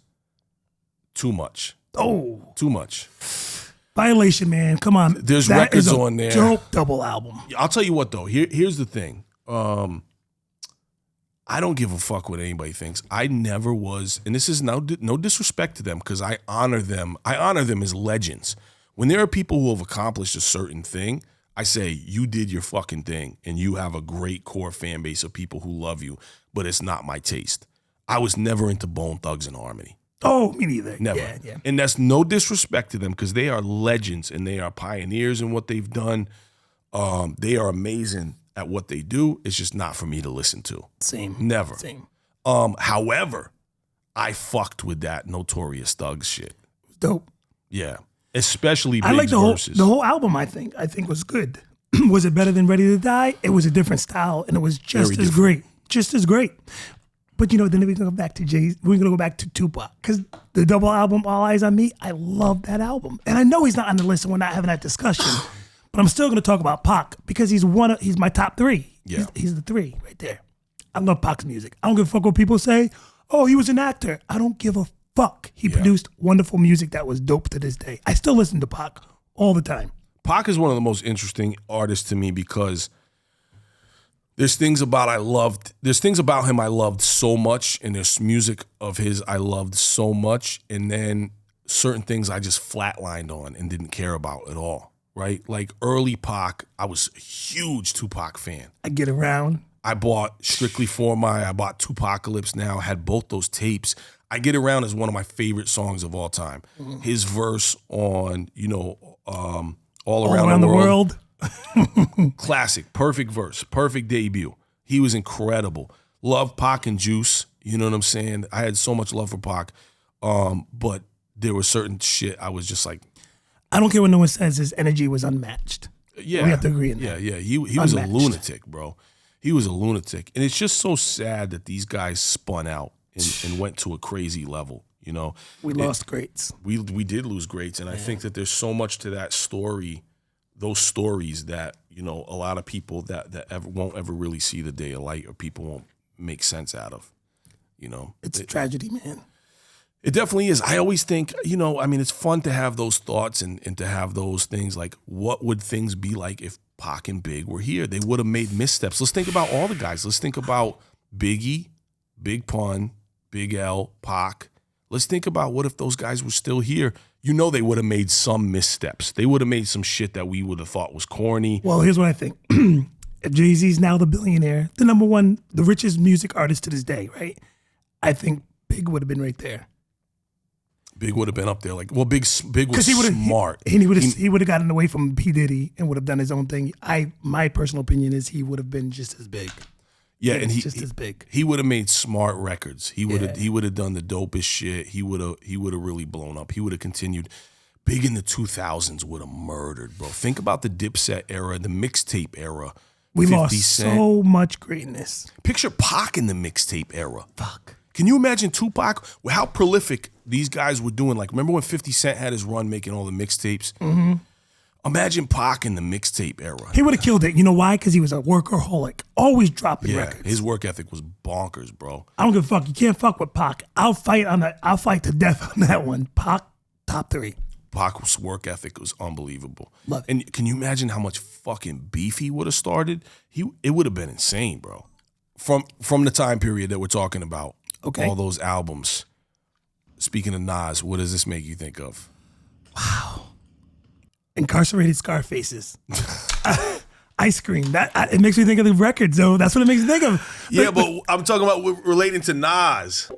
too much. Oh. Too much. Violation, man. Come on. There's records on there. Dope double album. I'll tell you what, though. Here's the thing. I don't give a fuck what anybody thinks. I never was, and this is no disrespect to them because I honor them. I honor them as legends. When there are people who have accomplished a certain thing, I say, you did your fucking thing and you have a great core fan base of people who love you, but it's not my taste. I was never into Bone Thugs and Harmony. Oh, me neither. Never. Yeah. And that's no disrespect to them because they are legends and they are pioneers in what they've done. They are amazing at what they do. It's just not for me to listen to. Same. Never. Same. However, I fucked with that Notorious Thugs shit. Dope. Yeah. Especially Big's I like verses. the whole album, I think was good. Was it better than Ready to Die? It was a different style and it was just as great. Just as great. But then we're gonna go back to we're gonna go back to Tupac. Because the double album, All Eyes on Me, I love that album. And I know he's not on the list and we're not having that discussion. But I'm still gonna talk about Pac because he's my top three. Yeah. He's the three right there. I love Pac's music. I don't give a fuck what people say. Oh, he was an actor. I don't give a fuck. He produced wonderful music that was dope to this day. I still listen to Pac all the time. Pac is one of the most interesting artists to me because there's things about him I loved so much, and there's music of his I loved so much, and then certain things I just flatlined on and didn't care about at all, right? Like early Pac, I was a huge Tupac fan. I Get Around. I bought Strictly For My, I bought Tupacalypse Now, had both those tapes. I Get Around is one of my favorite songs of all time. His verse on, All Around the World. Classic, perfect verse, perfect debut. He was incredible. Love Pac and Juice, you know what I'm saying? I had so much love for Pac, but there was certain shit I was just like. I don't care what no one says, his energy was unmatched. Yeah. We have to agree on that. Yeah. He was a lunatic, bro. He was a lunatic. And it's just so sad that these guys spun out and went to a crazy level, you know? We lost greats. We did lose greats, and I think that there's so much to that story, those stories that, a lot of people that won't ever really see the day of light or people won't make sense out of, It's a tragedy, man. It definitely is. I always think, it's fun to have those thoughts and to have those things like, what would things be like if Pac and Big were here? They would have made missteps. Let's think about all the guys. Let's think about Biggie, Big Pun, Big L, Pac. Let's think about what if those guys were still here. They would have made some missteps. They would have made some shit that we would have thought was corny. Well, here's what I think. Jay-Z's now the billionaire, the number one, the richest music artist to this day, right? I think Big would have been right there. Big would have been up there. Big was smart. He would have gotten away from P. Diddy and would have done his own thing. My personal opinion is he would have been just as big. Yeah, and just as big. He would have made smart records. He would have done the dopest shit. He would have really blown up. He would have continued. Big in the 2000s would have murdered, bro. Think about the Dipset era, the mixtape era. We lost so much greatness. Picture Pac in the mixtape era. Fuck. Can you imagine Tupac? How prolific these guys were doing. Like, remember when 50 Cent had his run making all the mixtapes? Mm-hmm. Imagine Pac in the mixtape era. He would have killed it. You know why? Because he was a workaholic. Always dropping records. His work ethic was bonkers, bro. I don't give a fuck. You can't fuck with Pac. I'll fight to death on that one. Pac, top three. Pac's work ethic was unbelievable. Love it. And can you imagine how much fucking beef he would have started? It would have been insane, bro. From the time period that we're talking about. Okay. All those albums. Speaking of Nas, what does this make you think of? Wow. Incarcerated Scarfaces. Ice Cream. It makes me think of the records, though. That's what it makes me think of. Yeah, but I'm talking about relating to Nas.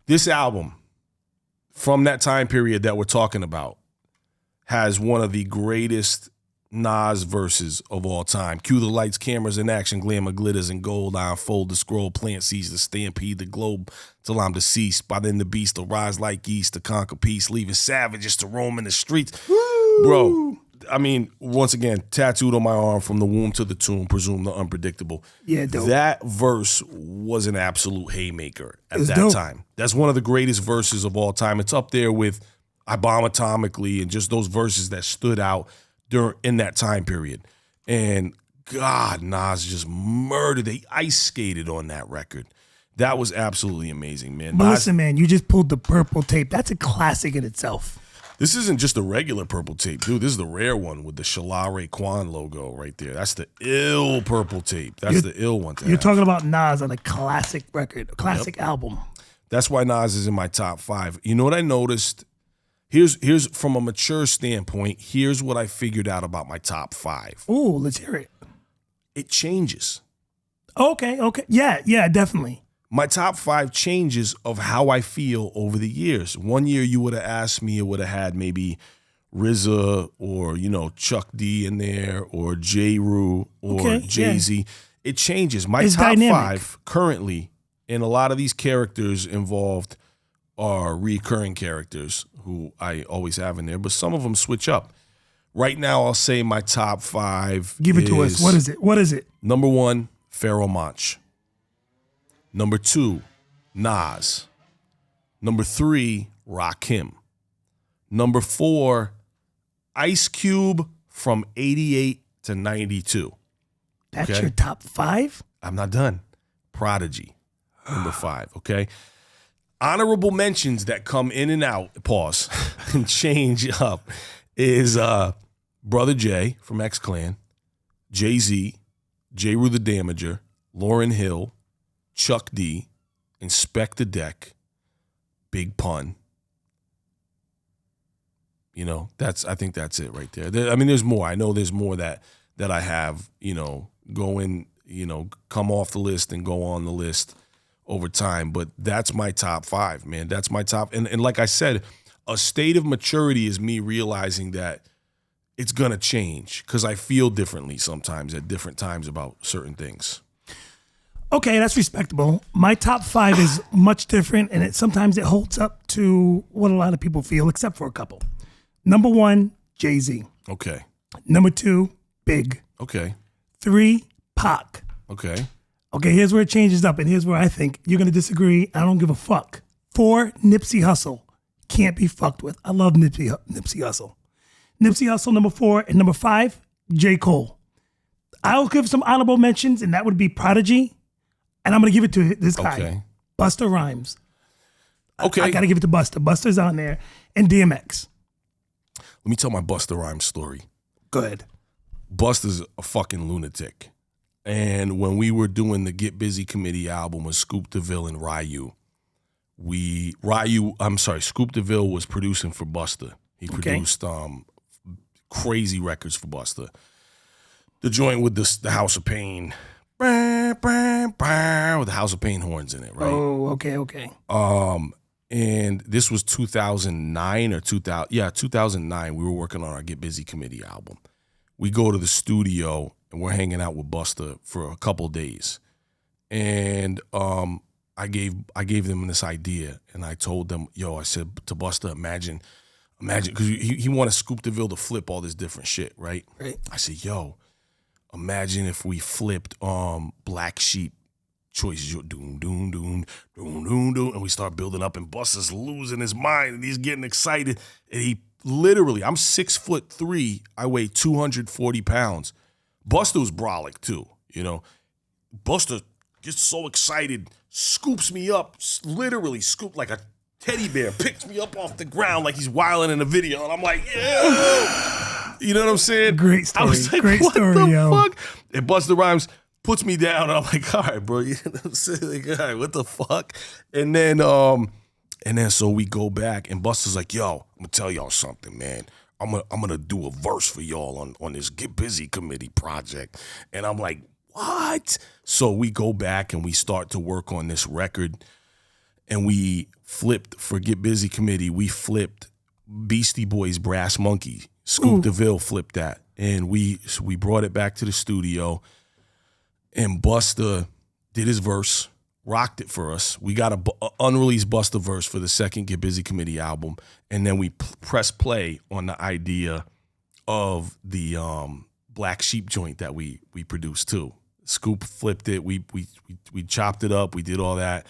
This album, from that time period that we're talking about, has one of the greatest Nas verses of all time. Cue the lights, cameras in action, glamour, glitters, and gold. I unfold the scroll, plant seeds, the stampede, the globe, till I'm deceased. By then the beast will rise like geese to conquer peace, leaving savages to roam in the streets. Woo! Bro, once again, tattooed on my arm from the womb to the tomb, presume the unpredictable. Yeah, dope. That verse was an absolute haymaker at that dope. time. That's one of the greatest verses of all time. It's up there with I Bomb Atomically and just those verses that stood out in that time period. And God, Nas just murdered. They ice skated on that record. That was absolutely amazing, man. But listen, man, you just pulled the purple tape. That's a classic in itself. This isn't just a regular purple tape, dude. This is the rare one with the Shala Raekwon logo right there. That's the ill purple tape. That's the ill one. You're talking about Nas on a classic record, a classic album. That's why Nas is in my top 5. You know what I noticed? Here's from a mature standpoint, here's what I figured out about my top 5. Ooh, let's hear it. It changes. Okay. Yeah, definitely. my top 5 changes of how I feel over the years. One year you would have asked me, it would have had maybe RZA or, Chuck D in there or J. Rue or Jay-Z. Yeah. It changes. My it's top dynamic. 5 currently, and a lot of these characters involved are recurring characters who I always have in there, but some of them switch up. Right now, I'll say my top 5 Give it to us. What is it? Number 1, Pharoah Monch. Number 2, Nas. Number 3, Rakim. Number 4, Ice Cube from 88 to 92. That's your top 5? I'm not done. Prodigy, number 5, okay? Honorable mentions that come in and out, pause, and change up is Brother J from X-Clan, Jay-Z, J. Rue the Damager, Lauryn Hill, Chuck D, Inspector Deck, Big Pun. I think that's it right there. There's more. I know there's more that I have, come off the list and go on the list over time. But that's my top 5, man. That's my top. And like I said, a state of maturity is me realizing that it's going to change because I feel differently sometimes at different times about certain things. Okay, that's respectable. My top 5 is much different, and sometimes it holds up to what a lot of people feel, except for a couple. Number 1, Jay-Z. Okay. Number 2, Big. Okay. 3, Pac. Okay. Okay, here's where it changes up, and here's where I think you're going to disagree. I don't give a fuck. 4, Nipsey Hussle. Can't be fucked with. I love Nipsey Hussle. Nipsey Hussle, number 4. And number 5, J. Cole. I'll give some honorable mentions, and that would be Prodigy. And I'm going to give it to this guy, okay. Busta Rhymes. Okay. I got to give it to Busta. Busta's on there. And DMX. Let me tell my Busta Rhymes story. Go ahead. Busta's a fucking lunatic. And when we were doing the Get Busy Committee album with Scoop DeVille and Ryu, Scoop DeVille was producing for Busta. He produced crazy records for Busta. The joint with the House of Pain, with the House of Pain horns in it, right? Oh, okay. And this was 2009 or 2009. We were working on our Get Busy Committee album. We go to the studio and we're hanging out with Busta for a couple days. And I gave them this idea, and I told them, I said to Busta, imagine, because he wanted Scoop DeVille to flip all this different shit, right? Right. I said, imagine if we flipped Black Sheep choices, doom, doom, doom, doom, doom, doom, and we start building up, and Busta's losing his mind, and he's getting excited, and he literally, I'm 6'3", I weigh 240 pounds. Busta was brolic too, Busta gets so excited, scoops me up, literally scooped like a teddy bear, picks me up off the ground like he's wilding in a video, and I'm like, yeah, you know what I'm saying? Great story. I was like, Great what story, the fuck? And Busta Rhymes puts me down, and I'm like, all right, bro, you know what I'm saying? Like, all right, what the fuck? And then so we go back, and Busta's like, I'm gonna tell y'all something, man. I'm gonna do a verse for y'all on this Get Busy Committee project. And I'm like, what? So we go back and we start to work on this record, and we flipped for Get Busy Committee. We flipped Beastie Boys' Brass Monkey. Scoop DeVille flipped that, and we brought it back to the studio, and Busta did his verse, rocked it for us. We got a unreleased Busta verse for the second Get Busy Committee album, and then we press play on the idea of the Black Sheep joint that we produced too. Scoop flipped it. We chopped it up. We did all that,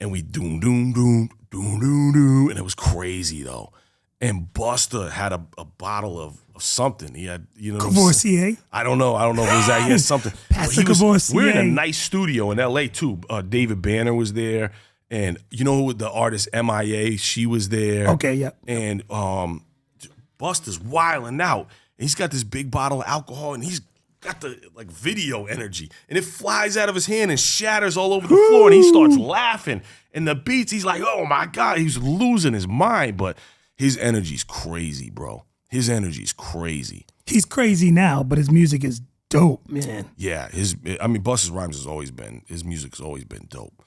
and we doom doom doom doom doom doom, and it was crazy though. And Busta had a bottle of something. He had, Courvoisier? I don't know if it was that. He had something. Courvoisier. We're in a nice studio in L.A. too. David Banner was there, and the artist MIA, she was there. Okay, yeah. And Busta's wilding out. And he's got this big bottle of alcohol, and he's got the video energy, and it flies out of his hand and shatters all over the floor, and he starts laughing. And the beats, he's like, oh my God, he's losing his mind, but his energy's crazy, bro. His energy's crazy. He's crazy now, but his music is dope, man. Yeah, Busta Rhymes his music's always been dope.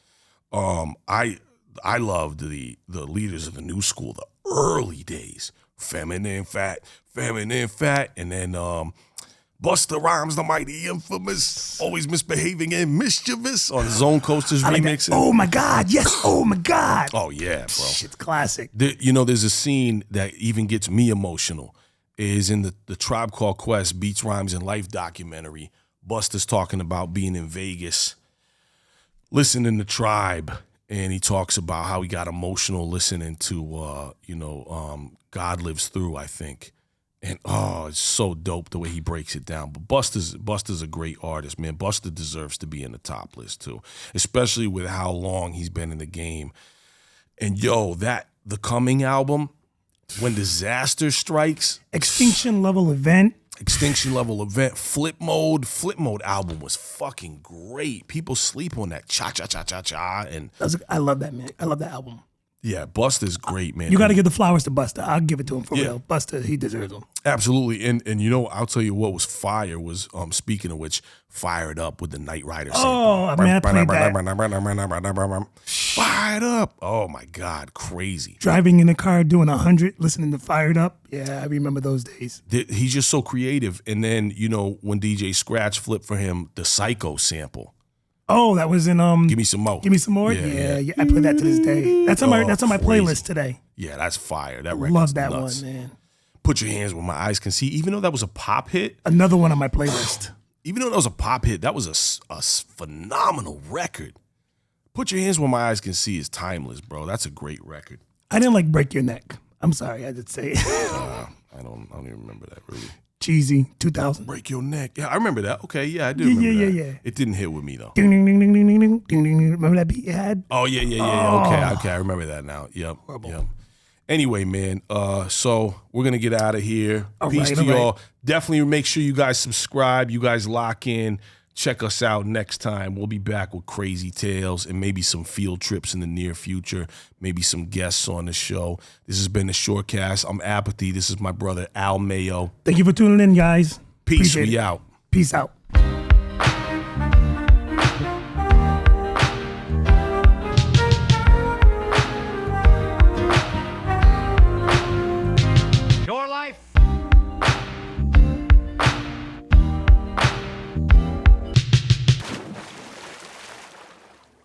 I loved the leaders of the new school, the early days. Feminine Fat, and then Busta Rhymes, the mighty infamous, always misbehaving and mischievous on Zone Coasters remix. Oh my God, yes, oh my God. Oh yeah, bro. Shit's classic. There's a scene that even gets me emotional. Is in the Tribe Called Quest Beats, Rhymes, and Life documentary. Busta's talking about being in Vegas, listening to Tribe, and he talks about how he got emotional listening to, God Lives Through, I think. And, it's so dope the way he breaks it down. But Busta's a great artist, man. Busta deserves to be in the top list, too, especially with how long he's been in the game. And, the Coming album, When Disaster Strikes. Extinction Level Event. Flip Mode album was fucking great. People sleep on that cha-cha-cha-cha-cha. And I love that, man. I love that album. Yeah, Busta's great, man. You got to give the flowers to Busta. I'll give it to him for real. Busta, he deserves them. Absolutely. And I'll tell you what was fire was, speaking of which, Fired Up with the Knight Rider sample. Oh, man, I played that. Fired Up. Oh, my God. Crazy. Driving in the car, doing 100, listening to Fired Up. Yeah, I remember those days. He's just so creative. And then, when DJ Scratch flipped for him, the Psycho sample. Oh, that was in Give Me Some More. Give Me Some More? Yeah. I play that to this day. That's on my playlist today. Yeah, that's fire. That record's love that nuts. one, man. Put Your Hands Where My Eyes Can See. Even though that was a pop hit. Another one on my playlist. Even though that was a pop hit, that was a phenomenal record. Put Your Hands Where My Eyes Can See is timeless, bro. That's a great record. I didn't like Break Your Neck. I'm sorry, I did say it. I don't even remember that really. Cheesy, 2000. Break Your Neck. Yeah, I remember that. Okay, yeah, I do remember that. Yeah. It didn't hit with me, though. Ding, ding, ding, ding, ding, ding, ding, ding, ding. Remember that beat you had? Oh, yeah. Okay, I remember that now. Yep. Horrible. Yep. Anyway, man, so we're going to get out of here. Peace to all y'all. right. Definitely make sure you guys subscribe. You guys lock in. Check us out next time. We'll be back with crazy tales and maybe some field trips in the near future, maybe some guests on the show. This has been the Shorecast. I'm Apathy. This is my brother, Al Mayo. Thank you for tuning in, guys. Peace. Appreciate We it. out. Peace out.